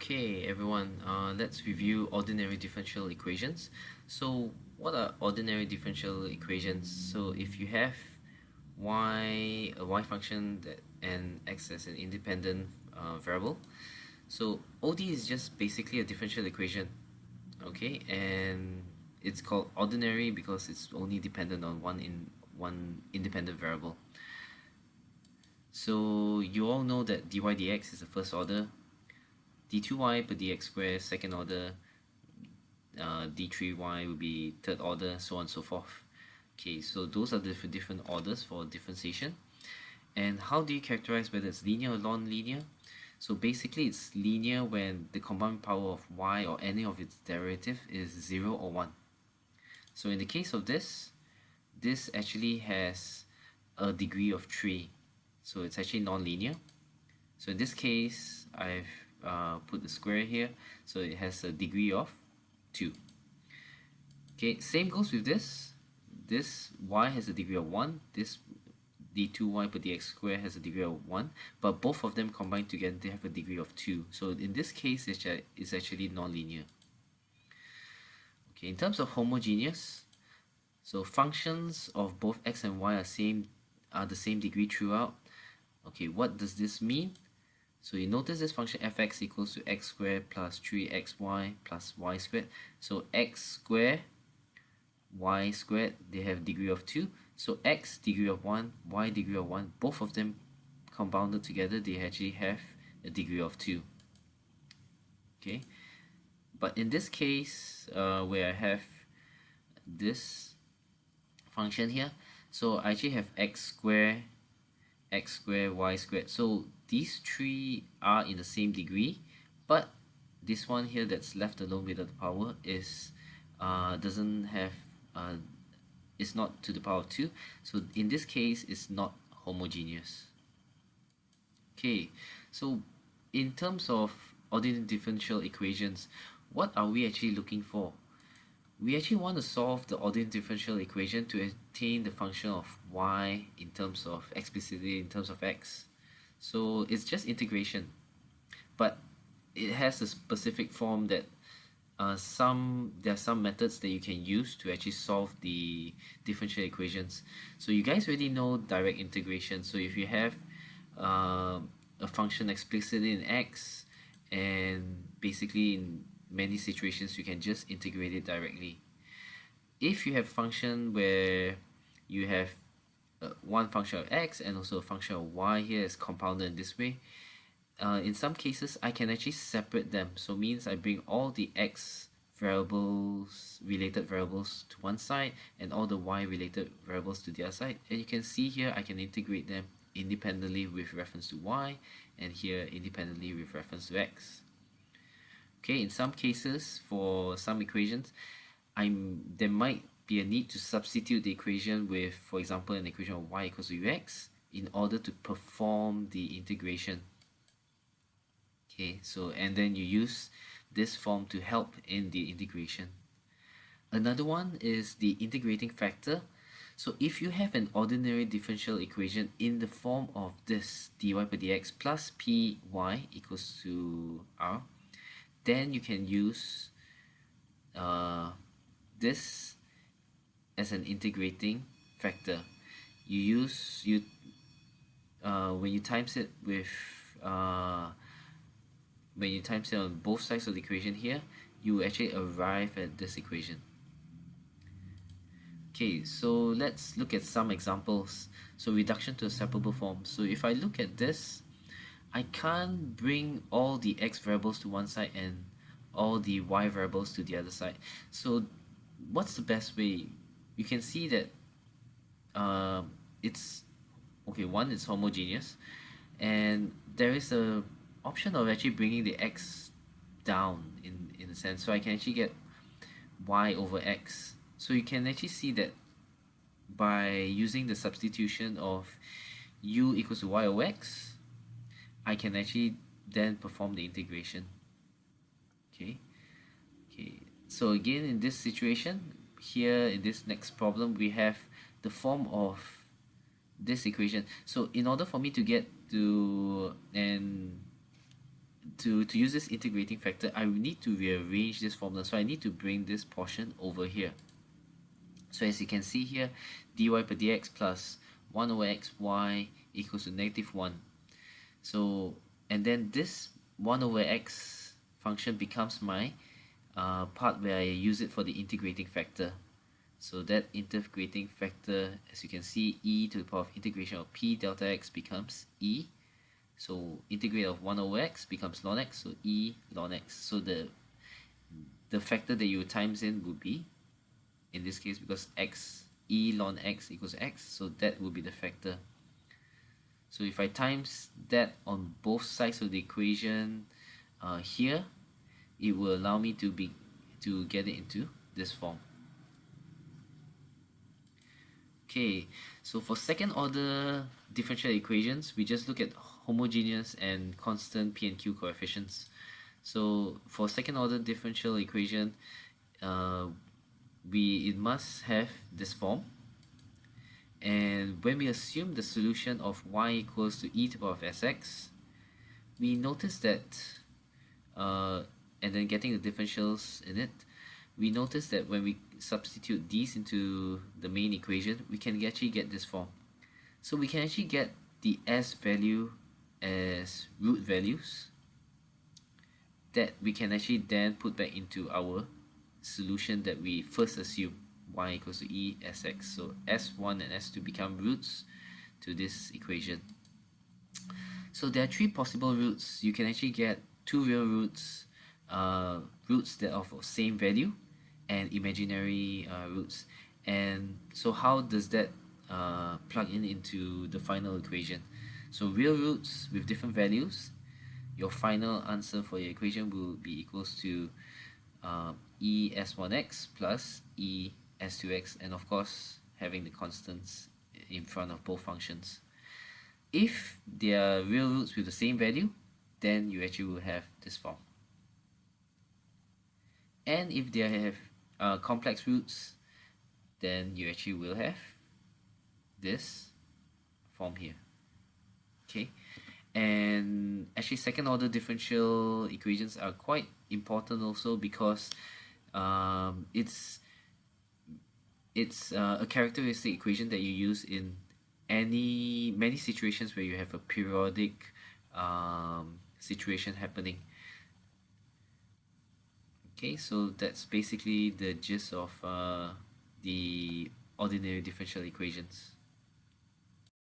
Okay, everyone, let's review ordinary differential equations. So, what are ordinary differential equations? So, if you have a y function and x as an independent variable, so ODE is just basically a differential equation, okay, and it's called ordinary because it's only dependent on one independent variable. So you all know that dy dx is the first order, d2y per dx squared second order, d3y will be third order, so on and so forth. Okay, so those are different orders for differentiation. And how do you characterize whether it's linear or non-linear? So basically it's linear when the combined power of y or any of its derivative is 0 or 1. So in the case of this actually has a degree of 3. So it's actually non-linear. So in this case, I've put the square here, so it has a degree of 2. Okay, same goes with this. This y has a degree of 1. This d2y per dx squared has a degree of 1. But both of them combined together, they have a degree of 2. So in this case, it's actually non-linear. Okay, in terms of homogeneous, so functions of both x and y are the same degree throughout. Okay, what does this mean? So you notice this function fx equals to x squared plus 3xy plus y squared. So x squared, y squared, they have degree of 2. So x degree of 1, y degree of 1, both of them compounded together, they actually have a degree of 2. Okay, but in this case, where I have this function here, so I actually have x squared, y squared. So these three are in the same degree, but this one here that's left alone without the power is doesn't have is not to the power of 2. So in this case, it's not homogeneous. Okay, so in terms of ordinary differential equations, what are we actually looking for? We actually want to solve the ordinary differential equation to obtain the function of y in terms of explicitly in terms of x. So it's just integration, but it has a specific form that there are some methods that you can use to actually solve the differential equations. So you guys already know direct integration. So if you have a function explicitly in x, and basically in many situations you can just integrate it directly. If you have function where you have one function of x and also a function of y here is compounded in this way, in some cases I can actually separate them. So means I bring all the x related variables to one side and all the y related variables to the other side, and you can see here I can integrate them independently with reference to y, and here independently with reference to x. Okay, in some cases for some equations there might be a need to substitute the equation with, for example, an equation of y equals to ux in order to perform the integration. Okay, so and then you use this form to help in the integration. Another one is the integrating factor. So if you have an ordinary differential equation in the form of this dy per dx plus py equals to r, then you can use this as an integrating factor. When you times it with when you times it on both sides of the equation here, you actually arrive at this equation. Okay, so let's look at some examples. So reduction to a separable form. So if I look at this, I can't bring all the x variables to one side and all the y variables to the other side. So what's the best way? You can see that it's okay. One is homogeneous, and there is a option of actually bringing the x down in a sense. So I can actually get y over x. So you can actually see that by using the substitution of u equals to y over x, I can actually then perform the integration. Okay. So again, in this situation here, in this next problem, we have the form of this equation. So in order for me to get to to use this integrating factor, I need to rearrange this formula. So I need to bring this portion over here. So as you can see here, dy per dx plus 1 over xy equals to -1. So, and then this 1 over x function becomes my part where I use it for the integrating factor. So that integrating factor, as you can see, e to the power of integration of p delta x becomes e. So integrate of 1 over x becomes ln x, so e ln x. So the factor that you times in would be, in this case, because x, e ln x equals x, so that will be the factor. So if I times that on both sides of the equation here, it will allow me to get it into this form. Okay, so for second order differential equations, we just look at homogeneous and constant p and q coefficients. So for second order differential equation, it must have this form, and when we assume the solution of y equals to e to the power of sx, we notice that and then getting the differentials in it, we notice that when we substitute these into the main equation, we can actually get this form. So we can actually get the s value as root values that we can actually then put back into our solution that we first assume, y equals to e sx. So s1 and s2 become roots to this equation. So there are three possible roots. You can actually get two real roots, roots that are of same value, and imaginary roots. And so how does that plug in into the final equation? So real roots with different values, your final answer for your equation will be equals to e s1x plus e s2x, and of course having the constants in front of both functions. If they are real roots with the same value, then you actually will have this form. And if they have complex roots, then you actually will have this form here. Okay, and actually second order differential equations are quite important also, because it's a characteristic equation that you use in many situations where you have a periodic situation happening. Okay, so that's basically the gist of the ordinary differential equations.